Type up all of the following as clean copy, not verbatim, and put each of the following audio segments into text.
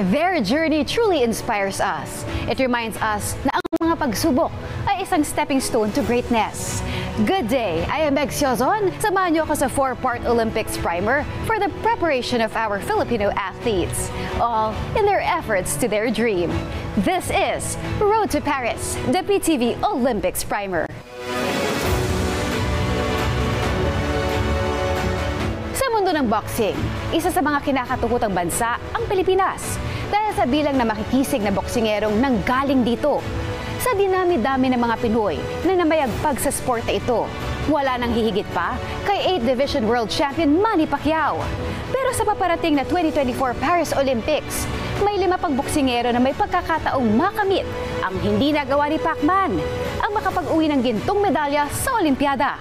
Their journey truly inspires us. It reminds us na ang mga pagsubok ay isang stepping stone to greatness. Good day, I am Meg Siozon. Samahan niyo ako sa 4-part Olympics primer for the preparation of our Filipino athletes, all in their efforts to their dream. This is Road to Paris, the PTV Olympics primer. Sa mundo ng boxing, isa sa mga kinakatukutang bansa ang Pilipinas dahil sa bilang na makikisig na boksingerong nanggaling dito. Sa dinami-dami ng mga Pinoy na namayagpag sa sport na ito, wala nang hihigit pa kay 8th Division World Champion Manny Pacquiao. Pero sa paparating na 2024 Paris Olympics, may 5 pang boksingero na may pagkakataong makamit ang hindi nagawa ni Pacman, ang makapag-uwi ng gintong medalya sa Olimpiada.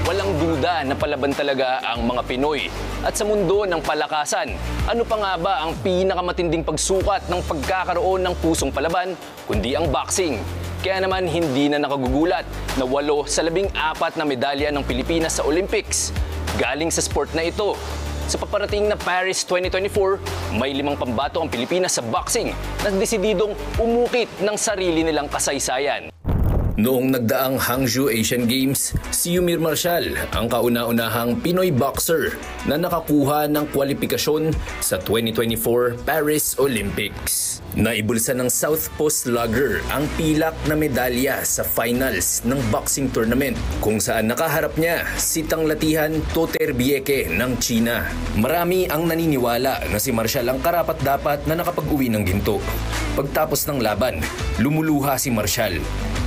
Walang duda na palaban talaga ang mga Pinoy. At sa mundo ng palakasan, ano pa nga ba ang pinakamatinding pagsukat ng pagkakaroon ng pusong palaban, kundi ang boxing? Kaya naman hindi na nakagugulat na 8 sa 14 na medalya ng Pilipinas sa Olympics galing sa sport na ito. Sa paparating na Paris 2024, may 5 pambato ang Pilipinas sa boxing na desididong umukit ng sarili nilang kasaysayan. Noong nagdaang Hangzhou Asian Games, si Yumir Marcial ang kauna-unahang Pinoy boxer na nakakuha ng kwalipikasyon sa 2024 Paris Olympics. Naibulsa ng Southpaw Slugger ang pilak na medalya sa finals ng boxing tournament kung saan nakaharap niya si tanglatihan Toterbieke ng China. Marami ang naniniwala na si Marcial ang karapat-dapat na nakapag-uwi ng ginto. Pagtapos ng laban, lumuluha si Marcial.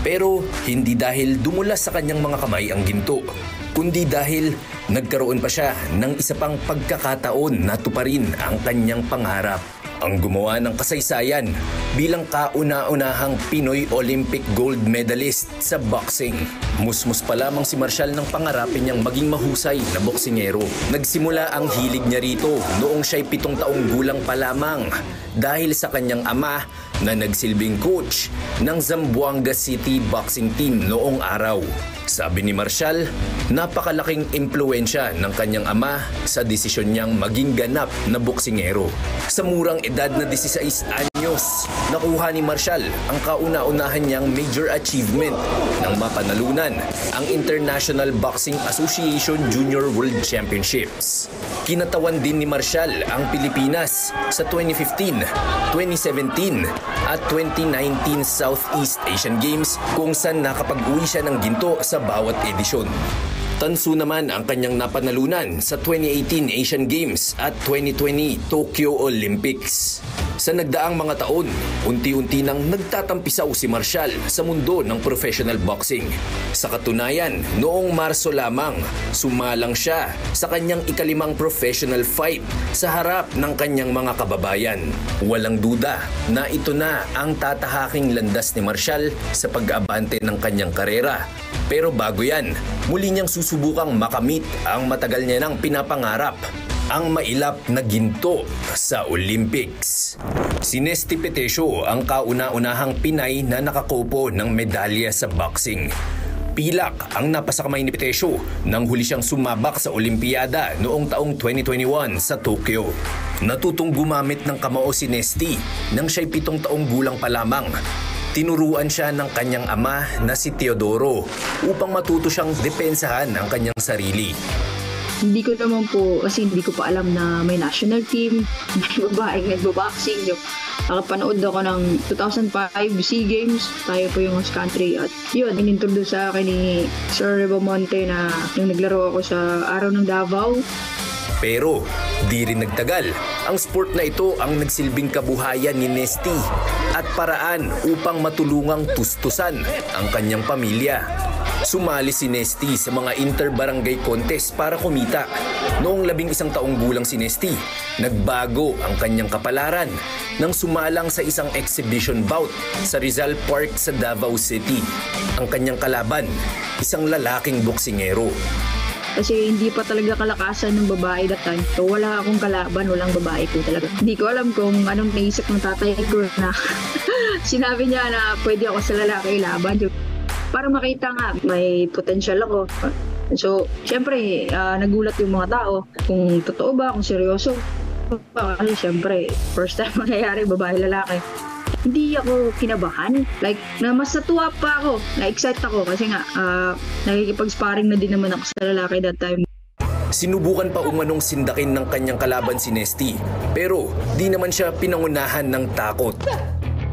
Pero hindi dahil dumulas sa kanyang mga kamay ang ginto, kundi dahil nagkaroon pa siya ng isa pang pagkakataon na tuparin ang kanyang pangarap. Ang gumawa ng kasaysayan bilang kauna-unahang Pinoy Olympic gold medalist sa boxing. Musmus pa lamang si Marcial ng pangarapin niyang maging mahusay na boksingero. Nagsimula ang hilig niya rito noong siya'y 7 taong gulang pa lamang dahil sa kanyang ama na nagsilbing coach ng Zamboanga City boxing team noong araw. Sabi ni Marcial, napakalaking impluwensya ng kanyang ama sa desisyon niyang maging ganap na boksingero. Sa murang edad na 16 anyos, nakuha ni Marcial ang kauna-unahan niyang major achievement nang mapanalunan ang International Boxing Association Junior World Championships. Kinatawan din ni Marcial ang Pilipinas sa 2015, 2017 at 2019 Southeast Asian Games kung saan nakapag-uwi siya ng ginto sa bawat edisyon. Tanso naman ang kanyang napanalunan sa 2018 Asian Games at 2020 Tokyo Olympics. Sa nagdaang mga taon, unti-unti nang nagtatampisaw si Marcial sa mundo ng professional boxing. Sa katunayan, noong Marso lamang, sumalang siya sa kanyang ika-5 professional fight sa harap ng kanyang mga kababayan. Walang duda na ito na ang tatahaking landas ni Marcial sa pag-abante ng kanyang karera. Pero bago yan, muli niyang susubukang makamit ang matagal niya nang pinapangarap, ang mailap na ginto sa Olympics. Si Nesty Petesio ang kauna-unahang Pinay na nakakopo ng medalya sa boxing. Pilak ang napasa kamay ni Petesio nang huli siyang sumabak sa Olimpiada noong taong 2021 sa Tokyo. Natutong gumamit ng kamao si Nesty nang siya'y 7 taong gulang pa lamang. Tinuruan siya ng kanyang ama na si Teodoro upang matuto siyang depensahan ang kanyang sarili. Hindi ko naman po, kasi hindi ko pa alam na may national team, may babaeng nagbo-boxing. Nakapanood ako ng 2005 SEA Games, tayo po yung host country. At yun, inintroduce sa akin ni Sir Rebomonte na yung naglaro ako sa araw ng Davao. Pero di rin nagtagal, ang sport na ito ang nagsilbing kabuhayan ni Nesty at paraan upang matulungang tustusan ang kanyang pamilya. Sumali si Nesty sa mga inter-barangay contest para kumita. Noong 11 taong gulang si Nesty, nagbago ang kanyang kapalaran nang sumalang sa isang exhibition bout sa Rizal Park sa Davao City. Ang kanyang kalaban, isang lalaking boksingero. Kasi hindi pa talaga kalakasan ng babae that time. So wala akong kalaban, walang babae ko talaga. Hindi ko alam kung anong naisip ng tatay ko na sinabi niya na pwede ako sa lalaki laban. So, para makita nga, may potential ako. So, syempre, nagulat yung mga tao kung totoo ba, kung seryoso. Kasi syempre, first time mangyayari, babae-lalaki. Hindi ako kinabahan. Like, mas natuwa pa ako. Na-excite ako kasi nga, nakikipag-sparring na din naman ako sa lalaki that time. Sinubukan pa umanong sindakin ng kanyang kalaban si Nesty, pero di naman siya pinangunahan ng takot.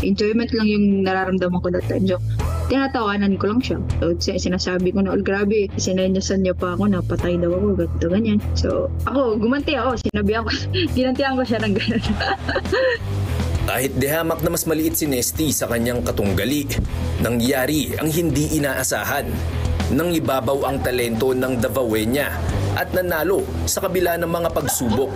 Enjoyment lang yung nararamdaman ko that time. So, tinatawanan ko lang siya. So, sinasabi ko na, grabe, sinenyasan niya pa ako, napatay daw ako, ganito, ganyan. So, ako, gumanti ako, ginantihan ko siya ng gano'n. Kahit dehamak na mas maliit si Nesty sa kanyang katunggali, nangyari ang hindi inaasahan. Nang ibabaw ang talento ng Davaoeña at nanalo sa kabila ng mga pagsubok.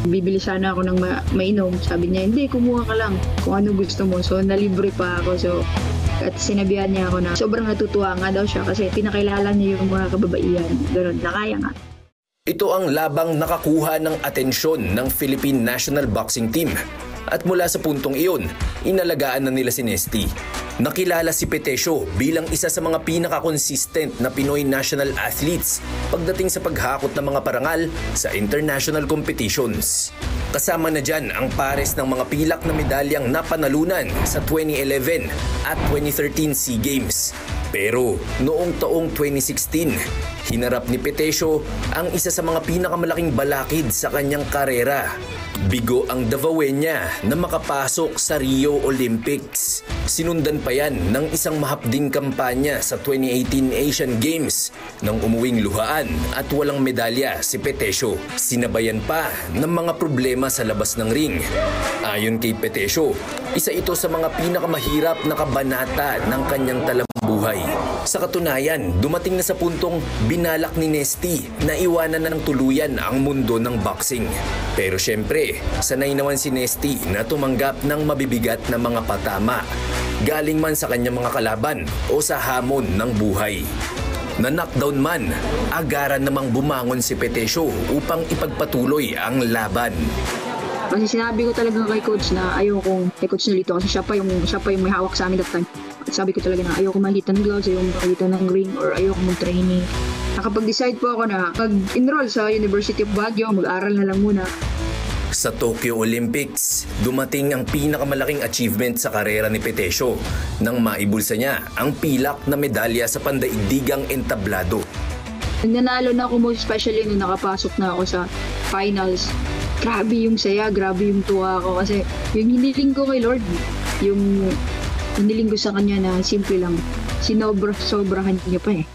Bibili sana ako ng mainom. Sabi niya, hindi, kumuha ka lang kung ano gusto mo. So, nalibre pa ako. So, at sinabihan niya ako na sobrang natutuwa nga daw siya kasi pinakilala niya yung mga kababaihan. Ganun, nakaya nga. Ito ang labang nakakuha ng atensyon ng Philippine National Boxing Team. At mula sa puntong iyon, inalagaan na nila si Nesty. Nakilala si Petesio bilang isa sa mga pinaka-consistent na Pinoy national athletes pagdating sa paghakot ng mga parangal sa international competitions. Kasama na dyan ang pares ng mga pilak na medalyang napanalunan sa 2011 at 2013 SEA Games. Pero noong taong 2016, hinarap ni Petesio ang isa sa mga pinakamalaking balakid sa kanyang karera. Bigo ang Davaoeña na makapasok sa Rio Olympics. Sinundan pa yan ng isang mahapding kampanya sa 2018 Asian Games nang umuwing luhaan at walang medalya si Petesio. Sinabayan pa ng mga problema sa labas ng ring. Ayon kay Petesio, isa ito sa mga pinakamahirap na kabanata ng kanyang talambuhay. Sa katunayan, dumating na sa puntong binalak ni Nesty na iwanan na ng tuluyan ang mundo ng boxing. Pero syempre, sanay naman si Nesty na tumanggap ng mabibigat na mga patama. Galing man sa kanyang mga kalaban o sa hamon ng buhay. Na-knockdown man, agaran namang bumangon si Petesio upang ipagpatuloy ang laban. Kasi sinabi ko talaga kay coach na ayokong, kay coach Nolito kasi siya pa yung may hawak sa amin that time. Sabi ko talaga na ayoko makita ng gloves, ayoko makita ng ring, or ayoko mag-training. Nakapag-decide po ako na mag-enroll sa University of Baguio, mag-aral na lang muna. Sa Tokyo Olympics, dumating ang pinakamalaking achievement sa karera ni Petesio nang maibulsa niya ang pilak na medalya sa pandaigdigang entablado. Nanalo na ako most especially nung nakapasok na ako sa finals. Grabe yung saya, grabe yung tuwa ko kasi yung hiniling ko kay Lord, yung hiniling ko sa kanya na simple lang, sobrahan niya pa eh.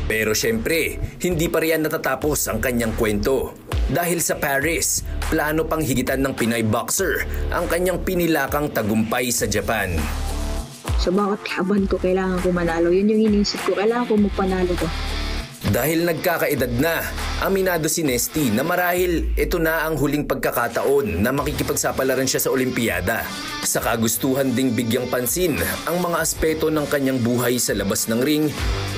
Pero syempre, hindi pa riyan natatapos ang kanyang kwento. Dahil sa Paris, plano pang higitan ng Pinay boxer ang kanyang pinilakang tagumpay sa Japan. Sa bawat laban ko, kailangan ko manalo. Yun yung inisip ko, kailangan ko magpanalo ko. Dahil nagkakaedad na, aminado si Nesty na marahil ito na ang huling pagkakataon na makikipagsapalaran siya sa Olimpiada. Sa kagustuhan ding bigyang pansin ang mga aspeto ng kanyang buhay sa labas ng ring,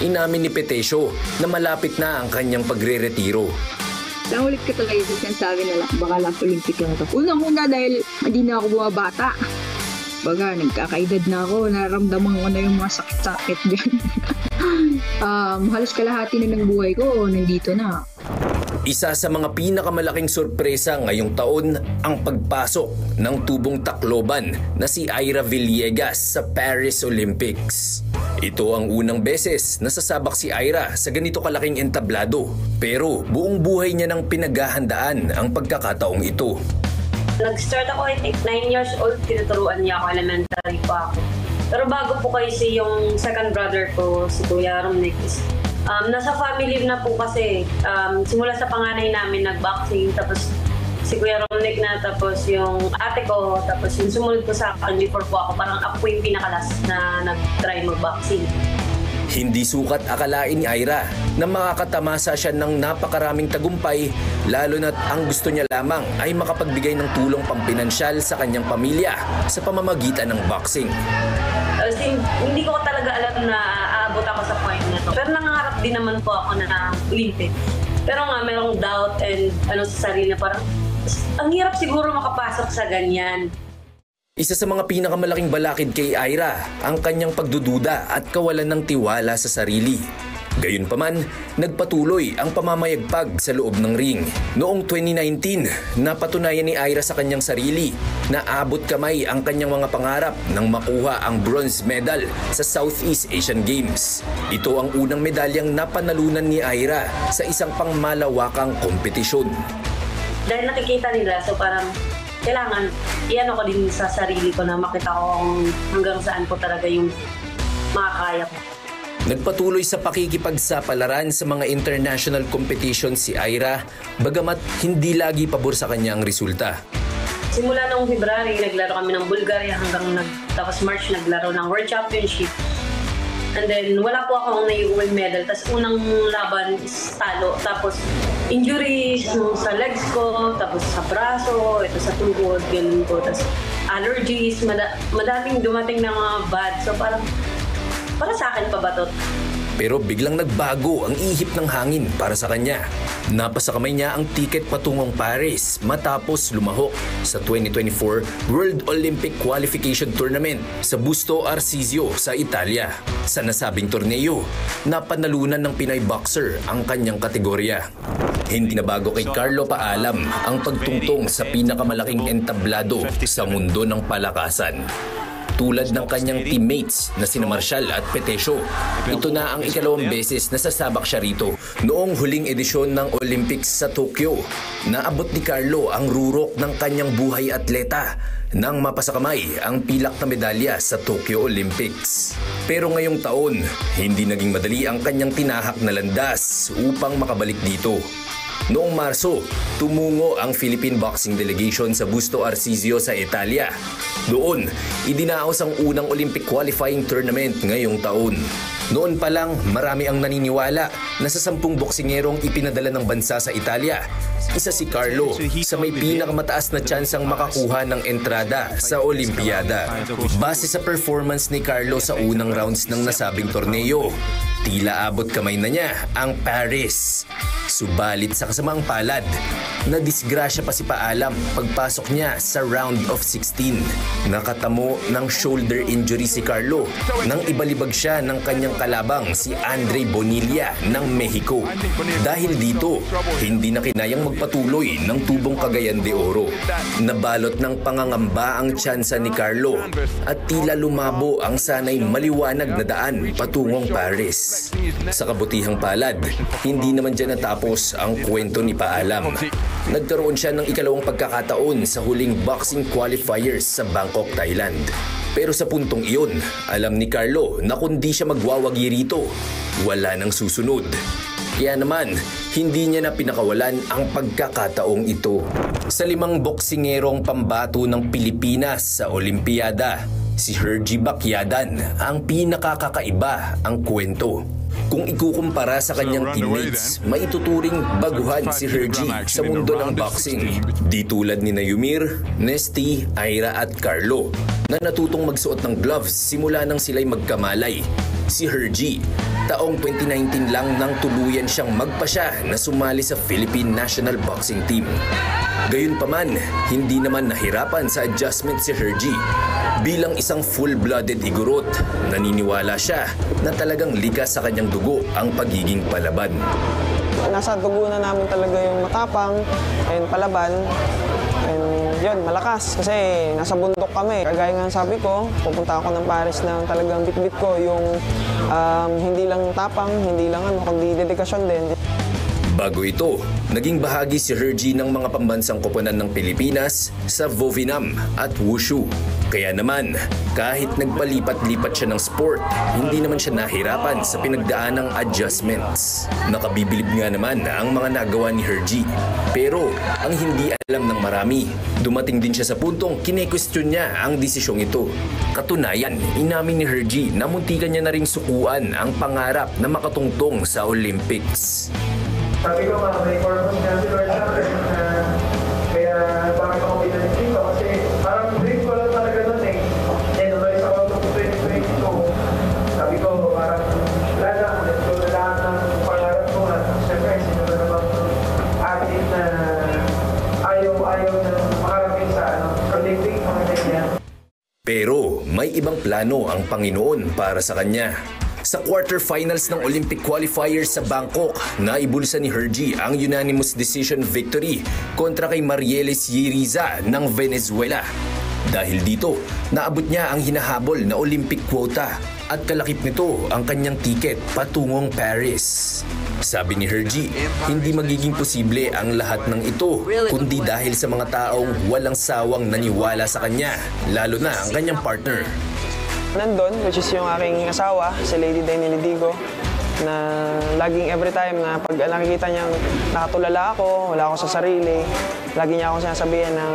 inamin ni Petesio na malapit na ang kanyang pagre-retiro. Nangulit ka talaga yung sinasabi na baka last Olympic na ito. Unang-una dahil hindi na ako bumabata. Baga, nagkakaedad na ako, nararamdaman ko na yung mga sakit-sakit dyan. Halos kalahati na ng buhay ko, nandito na. Isa sa mga pinakamalaking sorpresa ngayong taon ang pagpasok ng tubong Tacloban na si Ira Villegas sa Paris Olympics. Ito ang unang beses na sasabak si Ira sa ganito kalaking entablado, pero buong buhay niya nang pinaghahandaan ang pagkakataong ito. Nag-start ako, I think 9 years old, tinuturuan niya ako, elementary pa ako. Pero bago po kasi yung second brother ko, si Kuya Romnick, nasa family na po kasi, simula sa panganay namin nag-boxing, tapos si Kuya Romnick na, tapos yung ate ko, tapos yung sumunod ko sa akin before po ako, parang ako po yung pinakalas na nag-try mag-boxing. Hindi sukat akalain ni Aira na makakatamasa siya ng napakaraming tagumpay, lalo na't ang gusto niya lamang ay makapagbigay ng tulong pampinansyal sa kanyang pamilya sa pamamagitan ng boxing. Hindi ko talaga alam na aabot ako sa point na to. Pero nangangarap din naman po ako na Olympic. Pero nga, merong doubt and sa sarili na parang, ang hirap siguro makapasok sa ganyan. Isa sa mga pinakamalaking balakid kay Aira ang kanyang pagdududa at kawalan ng tiwala sa sarili. Gayunpaman, nagpatuloy ang pamamayagpag sa loob ng ring. Noong 2019, napatunayan ni Aira sa kanyang sarili na abot kamay ang kanyang mga pangarap nang makuha ang bronze medal sa Southeast Asian Games. Ito ang unang medalyang napanalunan ni Aira sa isang pangmalawakang kompetisyon. Dahil nakikita nila, so parang kailangan iyan ako din sa sarili ko na makita ko hanggang saan po talaga yung makakaya ko. Nagpatuloy sa pakikipagsapalaran sa mga international competitions si Aira, bagamat hindi lagi pabor sa kanya ang resulta. Simula noong February, naglaro kami ng Bulgaria hanggang tapos March naglaro ng World Championship. And then wala po akong naiuwing medal. Tapos unang laban is talo. Tapos injuries sa legs ko, tapos sa braso, ito sa tuhod, ganun po. Tapos allergies, madaming dumating na mga bad. So parang, para sa akin pa ba to? Pero biglang nagbago ang ihip ng hangin para sa kanya. Napasa kamay niya ang tiket patungong Paris matapos lumahok sa 2024 World Olympic Qualification Tournament sa Busto Arsizio sa Italia. Sa nasabing torneo, napanalunan ng Pinay boxer ang kanyang kategorya. Hindi na bago kay Carlo Paalam ang pagtungtong sa pinakamalaking entablado sa mundo ng palakasan. Tulad ng kanyang teammates na sina Marshall at Petesio, ito na ang ikalawang beses na sasabak siya rito. Noong huling edisyon ng Olympics sa Tokyo, naabot ni Carlo ang rurok ng kanyang buhay atleta nang mapasakamay ang pilak na medalya sa Tokyo Olympics. Pero ngayong taon, hindi naging madali ang kanyang tinahak na landas upang makabalik dito. Noong Marso, tumungo ang Philippine Boxing Delegation sa Busto Arsizio sa Italia. Doon, idinaos ang unang Olympic qualifying tournament ngayong taon. Noon pa lang, marami ang naniniwala na sa 10 boksingerong ipinadala ng bansa sa Italia, isa si Carlo sa may pinakamataas na tsansang makakuha ng entrada sa Olimpiada. Base sa performance ni Carlo sa unang rounds ng nasabing torneo, tila abot kamay na niya ang Paris. Subalit sa kasamaang palad, nadisgrasya pa si Paalam pagpasok niya sa round of 16. Nakatamo ng shoulder injury si Carlo nang ibalibag siya ng kanyang kalabang si Andre Bonilla ng Mexico. Dahil dito, hindi na kinayang magpatuloy ng tubong Cagayan de Oro. Nabalot ng pangangamba ang tsansa ni Carlo at tila lumabo ang sanay maliwanag na daan patungong Paris. Sa kabutihang palad, hindi naman dyan natapos ang kwento ni Paalam. Nagkaroon siya ng ikalawang pagkakataon sa huling boxing qualifiers sa Bangkok, Thailand. Pero sa puntong iyon, alam ni Carlo na kundi siya magwawagi rito, wala nang susunod. Kaya naman, hindi niya na pinakawalan ang pagkakataong ito. Sa 5 boksingerong pambato ng Pilipinas sa Olimpiada, si Hergy Bacyadan ang pinakakakaiba ang kwento. Kung ikukumpara sa kanyang teammates, maituturing baguhan si Hergy sa mundo ng boxing. Di tulad ni Yumir, Nesty, Aira at Carlo na natutong magsuot ng gloves simula nang sila'y magkamalay. Si Hergy, taong 2019 lang nang tuluyan siyang magpasya na sumali sa Philippine National Boxing Team. Gayunpaman, hindi naman nahirapan sa adjustment si Hergy. Bilang isang full-blooded igorot, naniniwala siya na talagang likas sa kanyang dugo ang pagiging palaban. Nasa dugo na namin talaga yung matapang and palaban. And yun, malakas kasi nasa bundok kami. Kagaya nga sabi ko, pupunta ako ng Paris na talagang bit-bit ko yung hindi lang tapang, hindi lang kundi dedikasyon din. Bago ito, naging bahagi si Hergy ng mga pambansang koponan ng Pilipinas sa Vovinam at Wushu. Kaya naman, kahit nagpalipat-lipat siya ng sport, hindi naman siya nahirapan sa pinagdaanang adjustments. Nakabibilib nga naman ang mga nagawa ni Hergie. Pero ang hindi alam ng marami, dumating din siya sa puntong kine-question niya ang desisyong ito. Katunayan, inamin ni Hergie na muntikan niya na ring sukuan ang pangarap na makatungtong sa Olympics. Sabi ko nga, may purpose nga si Lord sa akin na kaya bakit ako pinalit dito kasi parang dream ko lang talaga nun eh. Then umalis ako noong 2022. Sabi ko parang wala na, ulit ko na lahat ng pangarap ko at siyempre sino na naman athlete na ayaw na makarating sa Olympic, mga ganyan. Pero may ibang plano ang Panginoon para sa kanya. Sa quarterfinals ng Olympic qualifiers sa Bangkok, naibulsa ni Hergie ang unanimous decision victory kontra kay Marielis Yiriza ng Venezuela. Dahil dito, naabot niya ang hinahabol na Olympic quota at kalakip nito ang kanyang tiket patungong Paris. Sabi ni Hergie, hindi magiging posible ang lahat ng ito kundi dahil sa mga taong walang sawang naniwala sa kanya, lalo na ang kanyang partner. Nandun, which is yung aking asawa, si Lady Dainely Digo, na laging every time na pag nakikita niyang nakatulala ako, wala ako sa sarili, lagi niya akong sinasabihan ng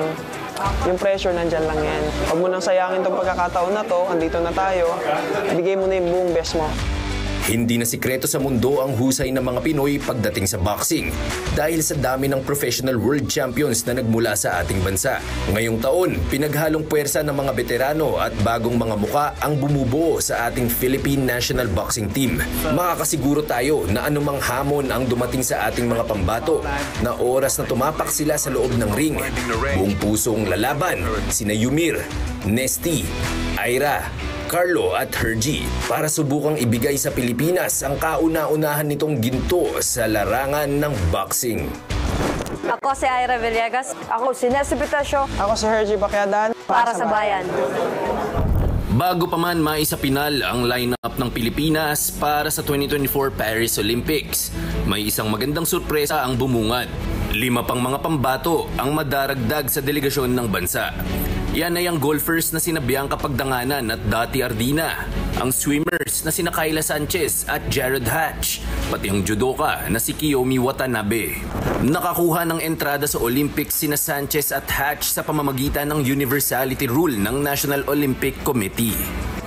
yung pressure nandyan lang yan. Huwag mo nang sayangin itong pagkakataon na to, andito na tayo, ibigay mo na yung buong best mo. Hindi na sikreto sa mundo ang husay ng mga Pinoy pagdating sa boxing dahil sa dami ng professional world champions na nagmula sa ating bansa. Ngayong taon, pinaghalong puwersa ng mga veterano at bagong mga muka ang bumubuo sa ating Philippine National Boxing Team. Makakasiguro tayo na anumang hamon ang dumating sa ating mga pambato na oras na tumapak sila sa loob ng ring. Buong pusong lalaban, sina Yumir, Nesty, Ira, Carlo at Hergie para subukang ibigay sa Pilipinas ang kauna-unahan nitong ginto sa larangan ng boxing. Ako si Ira Villegas. Ako si Nesty Pitasio. Ako si Hergie Baquiadan. Para sa bayan. Bago pa man maisapinal ang lineup ng Pilipinas para sa 2024 Paris Olympics, may isang magandang sorpresa ang bumungad. 5 pang mga pambato ang madaragdag sa delegasyon ng bansa. Yan ay ang golfers na sina Bianca Pagdanganan at Dati Ardina, ang swimmers na sina Kayla Sanchez at Jared Hatch, pati ang judoka na si Kiyomi Watanabe. Nakakuha ng entrada sa Olympics sina Sanchez at Hatch sa pamamagitan ng universality rule ng National Olympic Committee.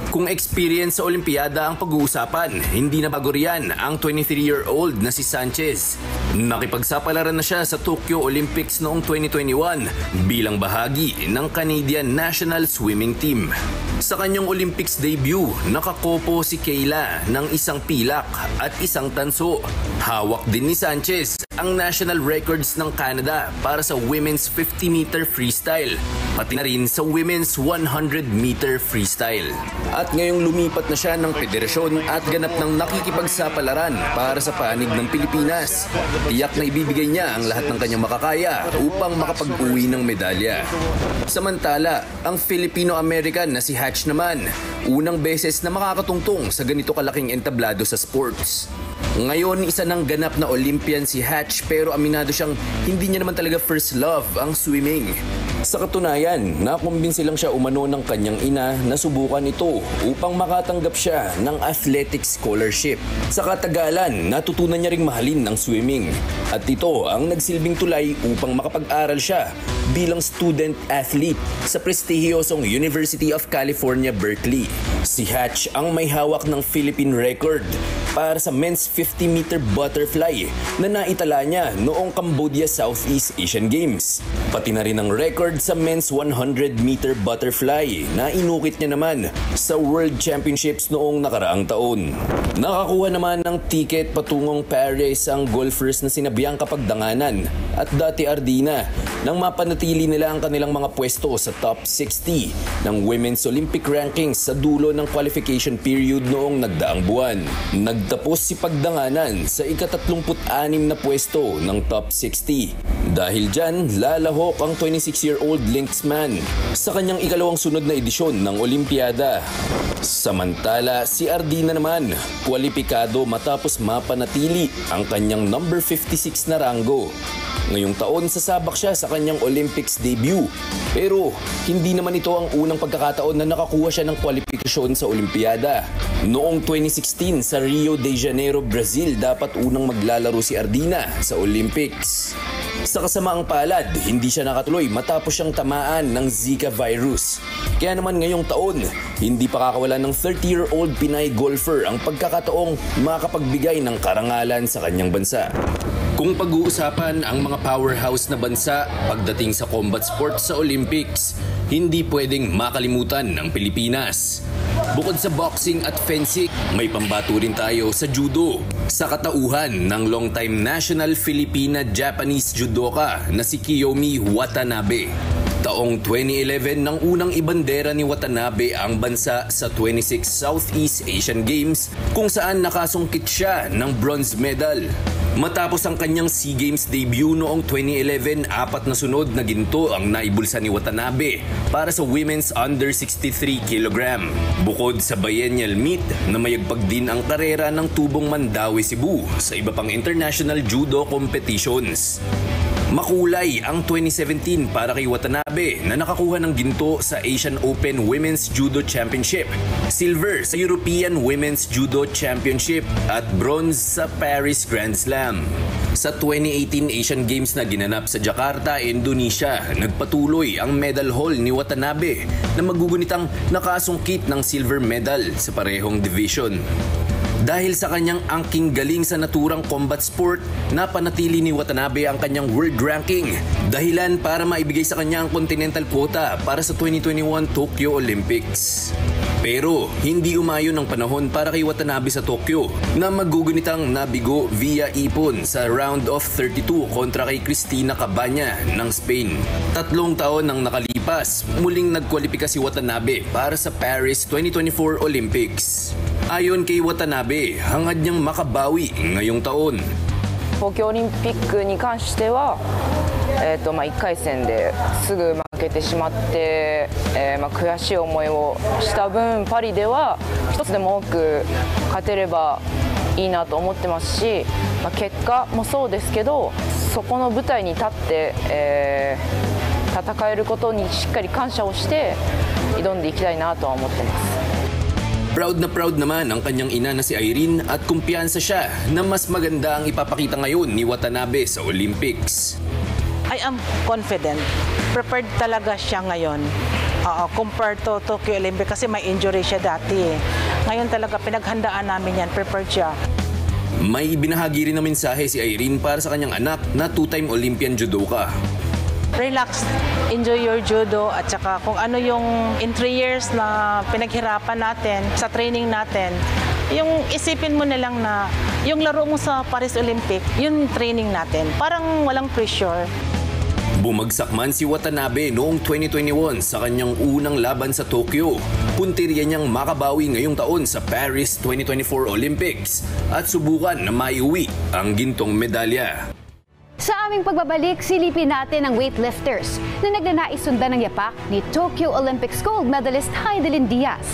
Kung experience sa Olimpiada ang pag-uusapan, hindi na bago riyan ang 23-year-old na si Sanchez. Nakipagsapalaran na siya sa Tokyo Olympics noong 2021 bilang bahagi ng Canadian National Swimming Team. Sa kanyang Olympics debut, nakakopo si Kayla ng isang pilak at isang tanso. Hawak din ni Sanchez ang national records ng Canada para sa women's 50-meter freestyle, pati na rin sa women's 100-meter freestyle. At ngayong lumipat na siya ng federasyon at ganap ng nakikipagsapalaran para sa panig ng Pilipinas. Tiyak na ibibigay niya ang lahat ng kanyang makakaya upang makapag-uwi ng medalya. Samantala, ang Filipino-American na si Hatch naman, unang beses na makakatungtong sa ganito kalaking entablado sa sports. Ngayon, isa ng ganap na Olympian si Hatch pero aminado siyang hindi niya naman talaga first love ang swimming. Sa katunayan, nakumbinsi lang siya umano ng kanyang ina na subukan ito upang makatanggap siya ng athletic scholarship. Sa katagalan, natutunan niya ring mahalin ng swimming. At ito ang nagsilbing tulay upang makapag-aral siya bilang student athlete sa prestihiyosong University of California, Berkeley. Si Hatch ang may hawak ng Philippine record para sa men's 50-meter butterfly na naitala niya noong Cambodia Southeast Asian Games. Pati na rin ang record sa men's 100-meter butterfly na inukit niya naman sa World Championships noong nakaraang taon. Nakakuha naman ng tiket patungong Paris ang golfers na sina Bianca Pagdanganan at Dati Ardina nang mapanatili nila ang kanilang mga pwesto sa top 60 ng Women's Olympic Rankings sa dulo ng qualification period noong nagdaang buwan. Nagtapos si Pagdanganan sa ika-36 na pwesto ng top 60. Dahil dyan, lalahok ang 26-year-old linksman sa kanyang ikalawang sunod na edisyon ng Olimpiada. Samantala, si Ardina naman, kwalipikado matapos mapanatili ang kanyang number 56 na ranggo. Ngayong taon, sasabak siya sa kanyang Olympics debut. Pero hindi naman ito ang unang pagkakataon na nakakuha siya ng kwalifikasyon sa Olimpiada. Noong 2016 sa Rio de Janeiro, Brazil, dapat unang maglalaro si Ardina sa Olympics. Sa kasamaang palad, hindi siya nakatuloy matapos siyang tamaan ng Zika virus. Kaya naman ngayong taon, hindi pa kakawalan ng 30-year-old Pinay golfer ang pagkakataong makapagbigay ng karangalan sa kanyang bansa. Kung pag-uusapan ang mga powerhouse na bansa pagdating sa combat sports sa Olympics, hindi pwedeng makalimutan ng Pilipinas. Bukod sa boxing at fencing, may pambato rin tayo sa judo. Sa katauhan ng long-time national Filipina-Japanese judoka na si Kiyomi Watanabe. Taong 2011 nang unang ibandera ni Watanabe ang bansa sa 26 Southeast Asian Games kung saan nakasungkit siya ng bronze medal. Matapos ang kanyang SEA Games debut noong 2011, 4 na sunod na ginto ang naibulsa ni Watanabe para sa women's under 63 kg. Bukod sa biennial meet na mayagpag din ang karera ng tubong Mandawi, Cebu sa iba pang international judo competitions. Makulay ang 2017 para kay Watanabe na nakakuha ng ginto sa Asian Open Women's Judo Championship, silver sa European Women's Judo Championship at bronze sa Paris Grand Slam. Sa 2018 Asian Games na ginanap sa Jakarta, Indonesia, nagpatuloy ang medal haul ni Watanabe na magugunitang nakasungkit ng silver medal sa parehong division. Dahil sa kanyang angking galing sa naturang combat sport, napanatili ni Watanabe ang kanyang world ranking, dahilan para maibigay sa kanya ang continental quota para sa 2021 Tokyo Olympics. Pero hindi umayon ang panahon para kay Watanabe sa Tokyo na magugunitang nabigo via ipon sa round of 32 kontra kay Cristina Cabanya ng Spain. 3 taon nang nakalipas, muling nagkwalipika si Watanabe para sa Paris 2024 Olympics. Ayon kay Watanabe, hangad niyang makabawi ngayong taon. 東京オリンピックに関しては、1回戦ですぐ負けてしまって、悔しい思いをした分パリでは一つでも多く勝てればいいなと思ってますし、結果もそうですけどそこの舞台に立って、戦えることにしっかり感謝をして挑んでいきたいなとは思ってます。Proud na proud naman ang kanyang ina na si Irene at kumpiyansa siya na mas maganda ang ipapakita ngayon ni Watanabe sa Olympics. I am confident. Prepared talaga siya ngayon. Compared to Tokyo Olympics kasi may injury siya dati. Ngayon talaga pinaghandaan namin yan. Prepared siya. May binahagi rin na mensahe si Irene para sa kanyang anak na two-time Olympian judoka. Relax, enjoy your judo at saka kung ano yung in 3 years na pinaghirapan natin sa training natin, yung isipin mo na lang na yung laro mo sa Paris Olympic, yun training natin. Parang walang pressure. Bumagsak man si Watanabe noong 2021 sa kanyang unang laban sa Tokyo. Puntirya niyang makabawi ngayong taon sa Paris 2024 Olympics at subukan na maiuwi ang gintong medalya. Sa aming pagbabalik, silipin natin ang weightlifters na nagnanais sundan ng yapak ni Tokyo Olympics gold medalist Heidelin Diaz.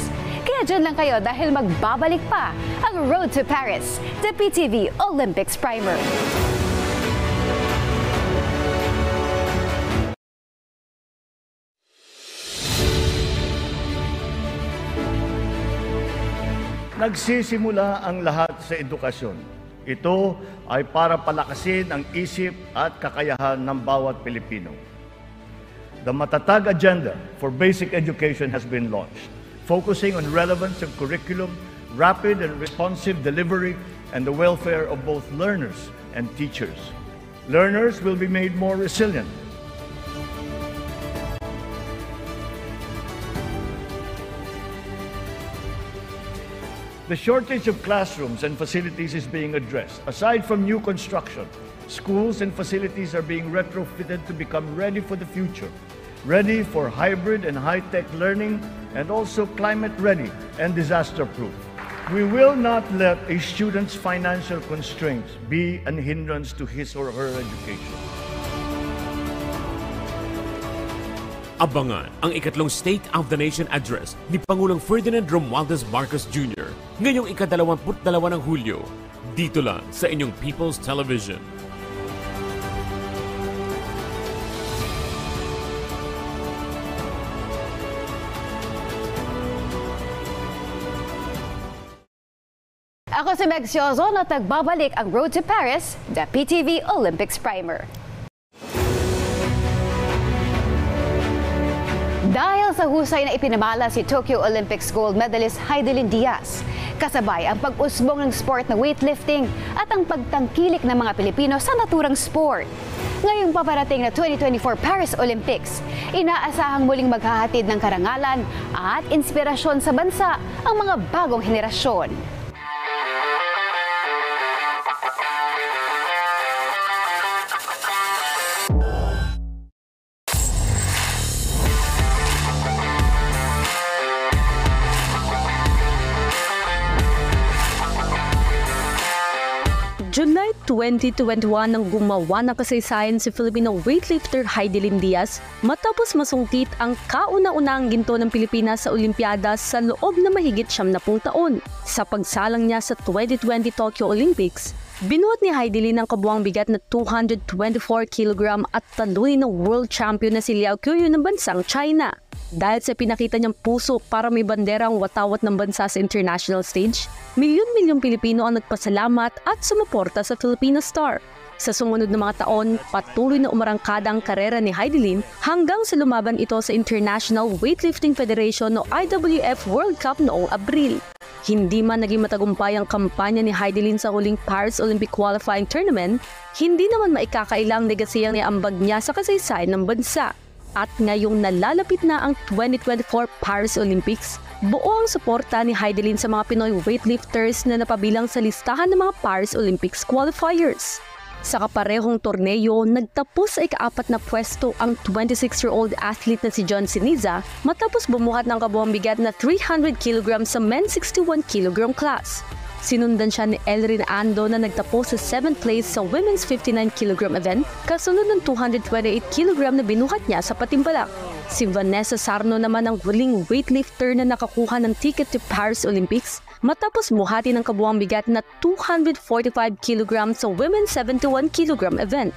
Kaya dyan lang kayo dahil magbabalik pa ang Road to Paris, the PTV Olympics Primer. Nagsisimula ang lahat sa edukasyon. Ito ay para palakasin ang isip at kakayahan ng bawat Pilipino. The Matatag Agenda for Basic Education has been launched, focusing on relevance of curriculum, rapid and responsive delivery, and the welfare of both learners and teachers. Learners will be made more resilient. The shortage of classrooms and facilities is being addressed. Aside from new construction, schools and facilities are being retrofitted to become ready for the future, ready for hybrid and high-tech learning, and also climate-ready and disaster-proof. We will not let a student's financial constraints be an hindrance to his or her education. Abangan ang ikatlong State of the Nation Address ni Pangulong Ferdinand Romualdez Marcos Jr. ngayong ika-22 ng Hulyo, dito lang sa inyong People's Television. Ako si Meg Siozo at nagbabalik ang Road to Paris, the PTV Olympics Primer. Dahil sa husay na ipinamala si Tokyo Olympics gold medalist Hidilyn Diaz, kasabay ang pag-usbong ng sport na weightlifting at ang pagtangkilik ng mga Pilipino sa naturang sport. Ngayong paparating na 2024 Paris Olympics, inaasahang muling maghahatid ng karangalan at inspirasyon sa bansa ang mga bagong henerasyon. July 2021 nang gumawa ng kasaysayan si Filipino weightlifter Hidilyn Diaz matapos masungkit ang kauna-unahang ginto ng Pilipinas sa Olimpiada sa loob na mahigit 70 taon. Sa pagsalang niya sa 2020 Tokyo Olympics, binuhat ni Hidilyn ang kabuang bigat na 224 kg at talunin ng world champion na si Liao Qiyu ng bansang China. Dahil sa pinakita niyang puso para may banderang watawat ng bansa sa international stage, milyon-milyong Pilipino ang nagpasalamat at sumuporta sa Filipino star. Sa sumunod na mga taon, patuloy na umarangkada ang karera ni Hidilyn hanggang sa lumaban ito sa International Weightlifting Federation o IWF World Cup noong Abril. Hindi man naging matagumpay ang kampanya ni Hidilyn sa huling Paris Olympic Qualifying Tournament, hindi naman maikakailang negasiyang niambag niya sa kasaysayan ng bansa. At ngayong nalalapit na ang 2024 Paris Olympics, buo ang suporta ni Hidilyn sa mga Pinoy weightlifters na napabilang sa listahan ng mga Paris Olympics qualifiers. Sa kaparehong torneo, nagtapos sa ika-4 na pwesto ang 26-year-old athlete na si John Siniza matapos bumuhat ng kabuang bigat na 300 kg sa men's 61 kg class. Sinundan siya ni Elrin Ando na nagtapos sa 7th place sa women's 59 kg event, kasunod ng 228 kg na binuhat niya sa patimbalak. Si Vanessa Sarno naman ang huling weightlifter na nakakuha ng ticket to Paris Olympics matapos buhati ng kabuang bigat na 245 kg sa women's 71 kg event.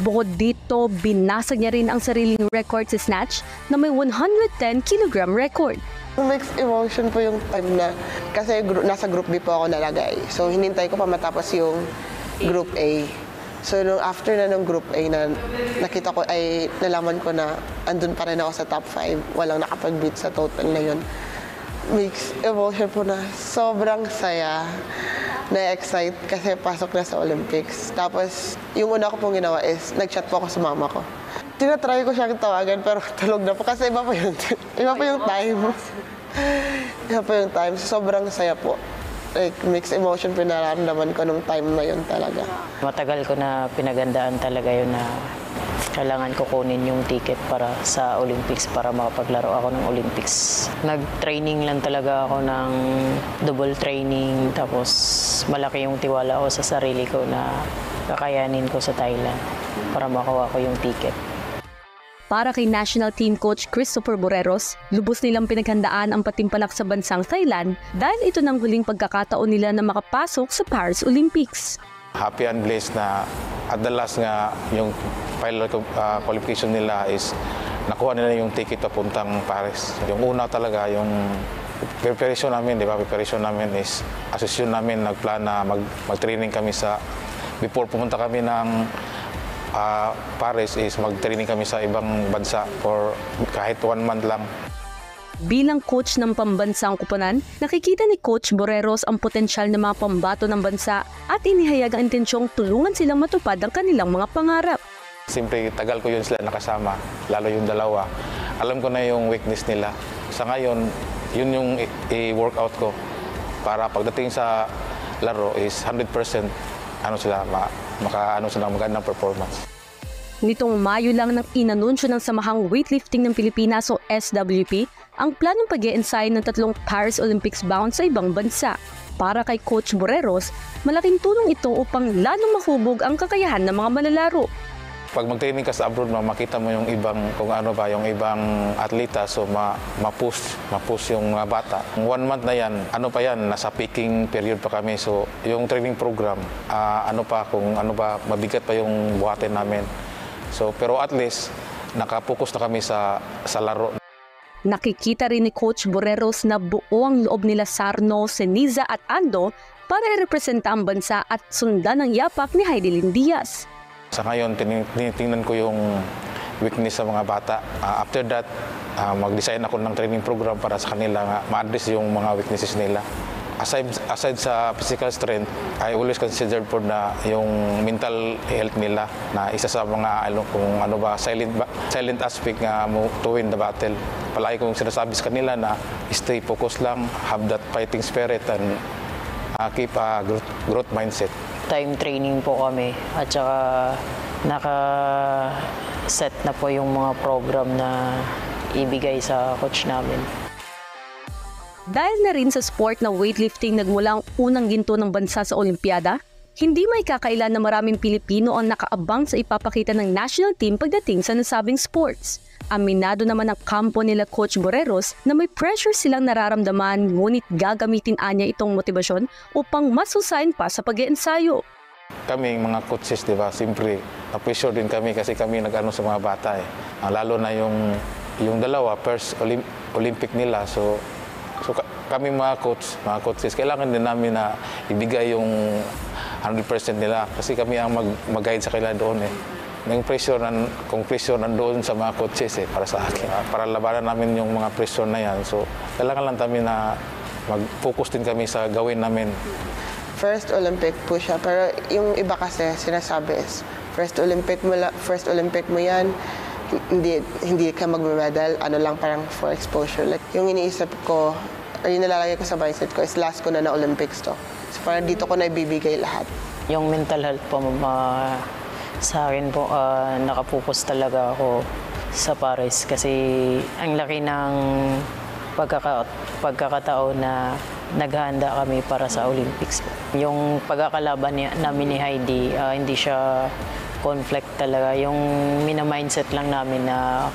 Bukod dito, binasag niya rin ang sariling record sa snatch na may 110 kg record. Mixed emotion po yung time na kasi nasa group B po ako nalagay. So hinintay ko pa matapos yung group A. So nung after na ng group A na nakita ko ay nalaman ko na andun pa rin ako sa top 5. Walang nakapag-beat sa total na yun. Mixed emotion po na sobrang saya. Na-excite kasi pasok na sa Olympics. Tapos yung una ko pong ginawa is nag-chat po ako sa mama ko. Tinatry ko siyang tawagan pero tulog na po kasi iba pa yung time. Iba pa yung time. Sobrang saya po. Like, mixed emotion pinararamdaman ko nung time na yun talaga. Matagal ko na pinagandaan talaga yun na kailangan ko kunin yung ticket para sa Olympics para makapaglaro ako ng Olympics. Nag-training lang talaga ako ng double training tapos malaki yung tiwala ko sa sarili ko na kakayanin ko sa Thailand para makuha ko yung ticket. Para kay National Team Coach Christopher Boreros, lubos nilang pinaghandaan ang patimpalak sa bansang Thailand dahil ito nang huling pagkakataon nila na makapasok sa Paris Olympics. Happy and blessed na at the last nga yung final qualification nila is nakuha nila yung ticket papuntang Paris. Yung una talaga, yung preparation namin, di ba? Preparation namin is asesyon namin, nagplan na mag-training kami sa before pumunta kami ng Paris is mag-training kami sa ibang bansa for kahit 1 month lang. Bilang coach ng pambansang kuponan, nakikita ni Coach Boreros ang potensyal ng mga pambato ng bansa at inihayag ang intensyong tulungan silang matupad ang kanilang mga pangarap. Siyempre, tagal ko yun sila nakasama, lalo yung dalawa. Alam ko na yung weakness nila. Sa ngayon, yun yung i-workout ko para pagdating sa laro is 100% magandang performance. Nitong Mayo lang nang inanunsyo ng Samahang Weightlifting ng Pilipinas o SWP ang planong pag-e-ensayo ng 3 Paris Olympics bound sa ibang bansa. Para kay Coach Boreros, malaking tulong ito upang lalong mahubog ang kakayahan ng mga malalaro. Pag mag-training ka sa abroad, makita mo yung ibang, kung ano ba, yung ibang atleta, so ma-push yung mga bata. 1 month na yan, ano pa yan, nasa peaking period pa kami. So yung training program, kung ano ba, mabigat pa yung buhatin namin. So pero at least, nakapokus na kami sa laro. Nakikita rin ni Coach Borreros na buo ang loob nila Sarno, Ceniza at Ando para i-representa ang bansa at sundan ang yapak ni Heidelin Diaz. Sa ngayon, tinitingnan ko yung weakness sa mga bata. After that, mag-design ako ng training program para sa kanila nga ma-address yung mga weaknesses nila. Aside sa physical strength, I always considered po na yung mental health nila na isa sa mga silent aspect nga to win the battle. Palagi kong sinasabi sa kanila na stay focused lang, have that fighting spirit and keep a growth mindset. Time training po kami at saka naka-set na po yung mga program na ibigay sa coach namin. Dahil na rin sa sport na weightlifting nagmula ang unang ginto ng bansa sa Olimpiada, hindi may kakailan na maraming Pilipino ang nakaabang sa ipapakita ng national team pagdating sa nasabing sports. Aminado naman ang kampo nila Coach Borreros na may pressure silang nararamdaman, ngunit gagamitin anya itong motibasyon upang mas husayin pa sa pag-iensayo. Kami mga coaches, di ba, siyempre na-pressure din kami kasi kami nag-ano sa mga bata eh. Lalo na yung dalawa, first Olympic nila, so kami mga coaches, kailangan din namin na ibigay yung 100% nila kasi kami ang mag-guide sa kanila doon eh. Kung pressure nandoon sa mga coaches eh, para sa akin. Para labanan namin yung mga pressure na yan. So, kailangan lang kami na mag-focus din kami sa gawin namin. First Olympic po siya, pero yung iba kasi sinasabi is, first Olympic mo yan, hindi ka magme-medal, lang parang for exposure. Like, yung iniisip ko, or yung nalalagay ko sa mindset ko is last ko na Olympics to. So parang dito ko na ibibigay lahat. Yung mental health po, sa akin po, nakapokus talaga ako sa Paris kasi ang laki ng pagkakataon na naghahanda kami para sa Olympics. Yung pagkakalaban namin ni Heidi, hindi siya conflict talaga. Yung mina-mindset lang namin na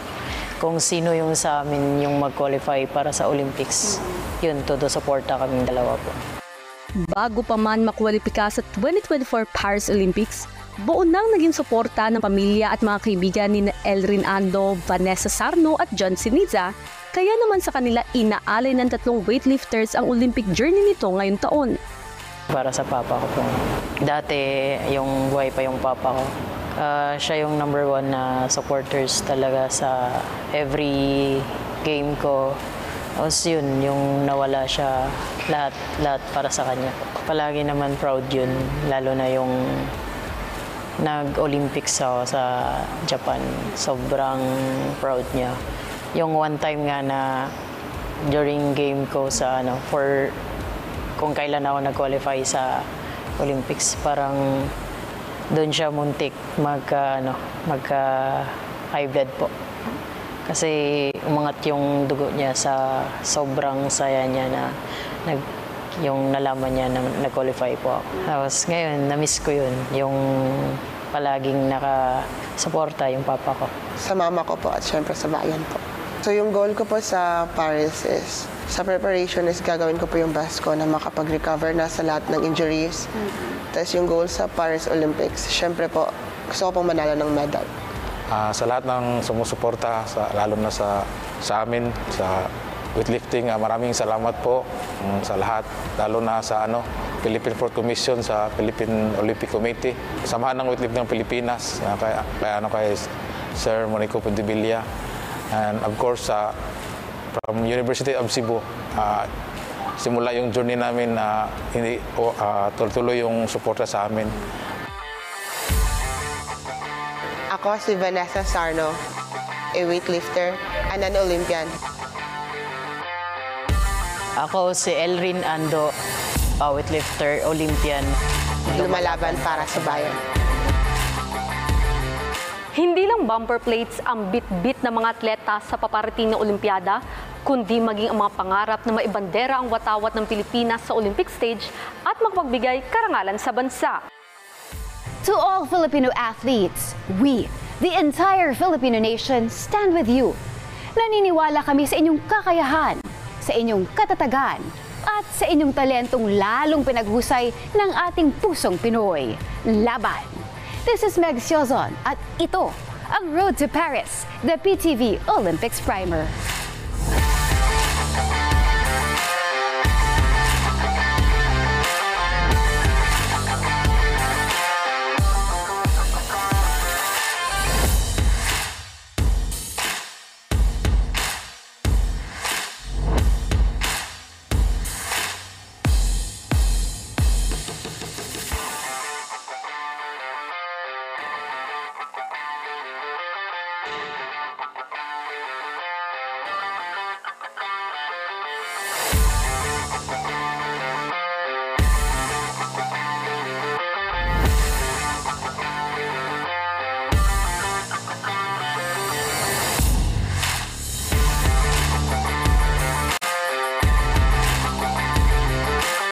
kung sino yung sa amin yung mag-qualify para sa Olympics, yun, todo-suporta kaming dalawa po. Bago pa man makwalipika sa 2024 Paris Olympics, buo nang naging suporta ng pamilya at mga kaibigan ni Elrin Ando, Vanessa Sarno at John Ceniza, kaya naman sa kanila inaalay ng 3 weightlifters ang Olympic journey nito ngayong taon. Para sa papa ko po. Dati, yung buhay pa yung papa ko. Siya yung number 1 na supporters talaga sa every game ko. Tapos yun, yung nawala siya, lahat para sa kanya. Palagi naman proud yun, lalo na yung nag-Olympics ako sa Japan. Sobrang proud niya. Yung one time nga na during game ko sa kung kailan ako nag-qualify sa Olympics, parang doon siya muntik magka high blood po. Kasi umangat yung dugo niya sa sobrang saya niya na yung nalaman niya na nag-qualify po ako. Tapos ngayon, na-miss ko yun, yung palaging nakasuporta yung papa ko. Sa mama ko po at syempre sa bayan po. So yung goal ko po sa Paris is, sa preparation is gagawin ko po yung best ko na makapag-recover na sa lahat ng injuries. Tapos yung goal sa Paris Olympics, syempre po, gusto ko pong manalo ng medal. Sa lahat ng sumusuporta, lalo na sa amin, sa weightlifting, maraming salamat po sa lahat, lalo na sa Philippine Sport Commission, sa Philippine Olympic Committee, samahan ng weightlifting ng Pilipinas, kay Sir Monico Pudibilla, and of course from University of Cebu. Simula yung journey namin na tuloy yung suporta sa amin. Ako si Vanessa Sarno, a weightlifter and an Olympian. Ako si Elrin Ando, a weightlifter, Olympian. Lumalaban para sa bayan. Hindi lang bumper plates ang bit-bit ng mga atleta sa paparating na Olimpiada, kundi maging ang mga pangarap na maibandera ang watawat ng Pilipinas sa Olympic stage at makapagbigay karangalan sa bansa. To all Filipino athletes, we, the entire Filipino nation, stand with you. Naniniwala kami sa inyong kakayahan, sa inyong katatagan, at sa inyong talentong lalong pinaghusay ng ating pusong Pinoy. Laban! This is Meg Siozon at ito ang Road to Paris, the PTV Olympics Primer.